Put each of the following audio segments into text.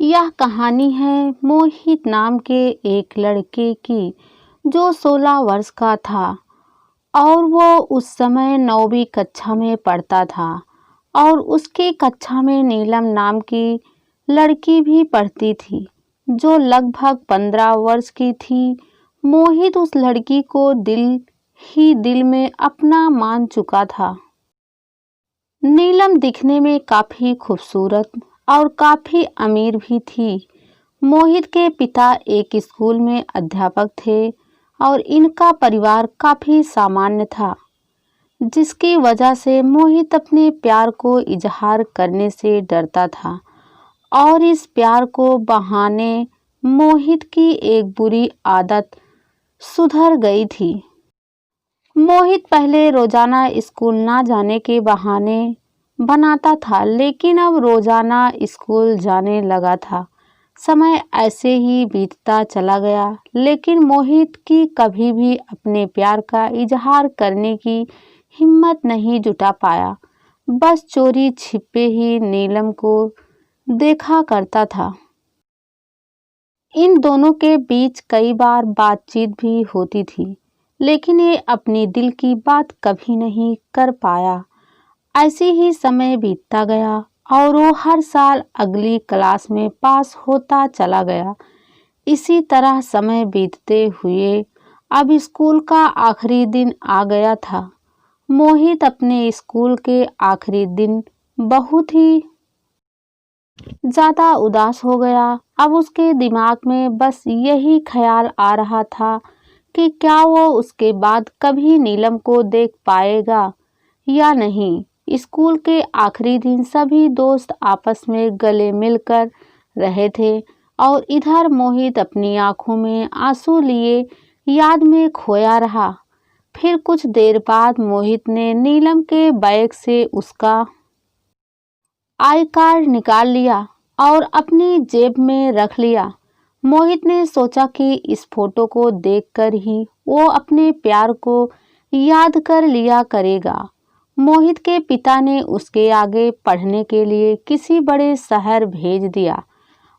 यह कहानी है मोहित नाम के एक लड़के की जो 16 वर्ष का था और वो उस समय 9वीं कक्षा में पढ़ता था और उसकी कक्षा में नीलम नाम की लड़की भी पढ़ती थी जो लगभग 15 वर्ष की थी। मोहित उस लड़की को दिल ही दिल में अपना मान चुका था। नीलम दिखने में काफी खूबसूरत और काफी अमीर भी थी। मोहित के पिता एक स्कूल में अध्यापक थे और इनका परिवार काफी सामान्य था, जिसकी वजह से मोहित अपने प्यार को इजहार करने से डरता था और इस प्यार को बहाने मोहित की एक बुरी आदत सुधर गई थी। मोहित पहले रोजाना स्कूल ना जाने के बहाने बनाता था, लेकिन अब रोजाना स्कूल जाने लगा था। समय ऐसे ही बीतता चला गया, लेकिन मोहित की कभी भी अपने प्यार का इजहार करने की हिम्मत नहीं जुटा पाया। बस चोरी छिपे ही नीलम को देखा करता था। इन दोनों के बीच कई बार बातचीत भी होती थी, लेकिन ये अपनी दिल की बात कभी नहीं कर पाया। ऐसे ही समय बीतता गया और वो हर साल अगली क्लास में पास होता चला गया। इसी तरह समय बीतते हुए अब स्कूल का आखिरी दिन आ गया था। मोहित अपने स्कूल के आखिरी दिन बहुत ही ज्यादा उदास हो गया। अब उसके दिमाग में बस यही ख्याल आ रहा था कि क्या वो उसके बाद कभी नीलम को देख पाएगा या नहीं। स्कूल के आखिरी दिन सभी दोस्त आपस में गले मिलकर रहे थे और इधर मोहित अपनी आंखों में आंसू लिए याद में खोया रहा। फिर कुछ देर बाद मोहित ने नीलम के बैग से उसका आई कार्ड निकाल लिया और अपनी जेब में रख लिया। मोहित ने सोचा कि इस फोटो को देखकर ही वो अपने प्यार को याद कर लिया करेगा। मोहित के पिता ने उसके आगे पढ़ने के लिए किसी बड़े शहर भेज दिया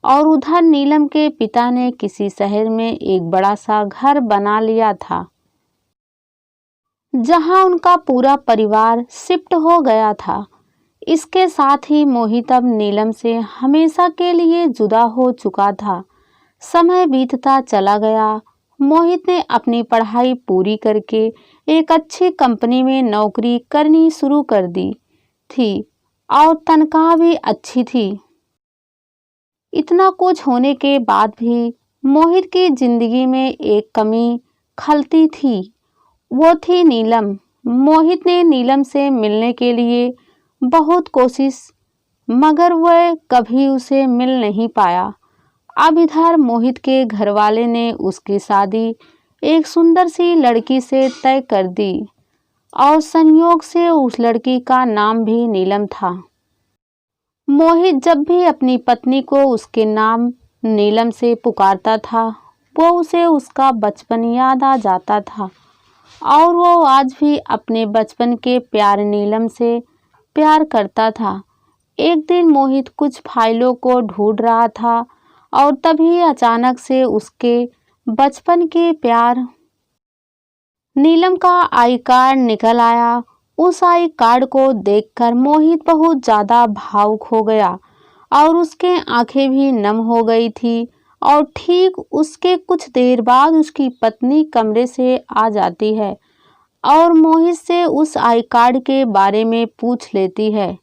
और उधर नीलम के पिता ने किसी शहर में एक बड़ा सा घर बना लिया था, जहां उनका पूरा परिवार शिफ्ट हो गया था। इसके साथ ही मोहित अब नीलम से हमेशा के लिए जुदा हो चुका था। समय बीतता चला गया। मोहित ने अपनी पढ़ाई पूरी करके एक अच्छी कंपनी में नौकरी करनी शुरू कर दी थी और तनख्वाह भी अच्छी थी। इतना कुछ होने के बाद भी मोहित की जिंदगी में एक कमी खलती थी, वो थी नीलम। मोहित ने नीलम से मिलने के लिए बहुत कोशिश, मगर वह कभी उसे मिल नहीं पाया। अब इधर मोहित के घरवाले ने उसकी शादी एक सुंदर सी लड़की से तय कर दी और संयोग से उस लड़की का नाम भी नीलम था। मोहित जब भी अपनी पत्नी को उसके नाम नीलम से पुकारता था, वो उसे उसका बचपन याद आ जाता था और वो आज भी अपने बचपन के प्यार नीलम से प्यार करता था। एक दिन मोहित कुछ फाइलों को ढूंढ रहा था और तभी अचानक से उसके बचपन के प्यार नीलम का आई कार्ड निकल आया। उस आई कार्ड को देखकर मोहित बहुत ज्यादा भावुक हो गया और उसके आंखें भी नम हो गई थी और ठीक उसके कुछ देर बाद उसकी पत्नी कमरे से आ जाती है और मोहित से उस आई कार्ड के बारे में पूछ लेती है।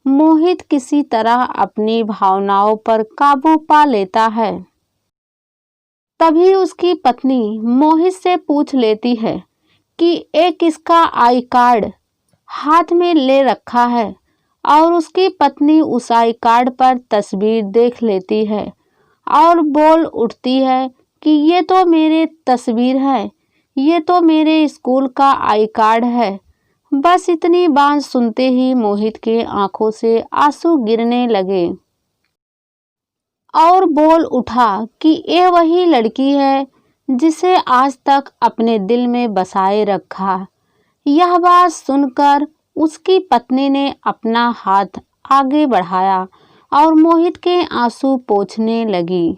मोहित किसी तरह अपनी भावनाओं पर काबू पा लेता है। तभी उसकी पत्नी मोहित से पूछ लेती है कि एक इसका आई कार्ड हाथ में ले रखा है और उसकी पत्नी उस आई कार्ड पर तस्वीर देख लेती है और बोल उठती है कि ये तो मेरे तस्वीर है, ये तो मेरे स्कूल का आई कार्ड है। बस इतनी बात सुनते ही मोहित के आंखों से आंसू गिरने लगे और बोल उठा कि यह वही लड़की है जिसे आज तक अपने दिल में बसाए रखा। यह बात सुनकर उसकी पत्नी ने अपना हाथ आगे बढ़ाया। और मोहित के आंसू पोंछने लगी।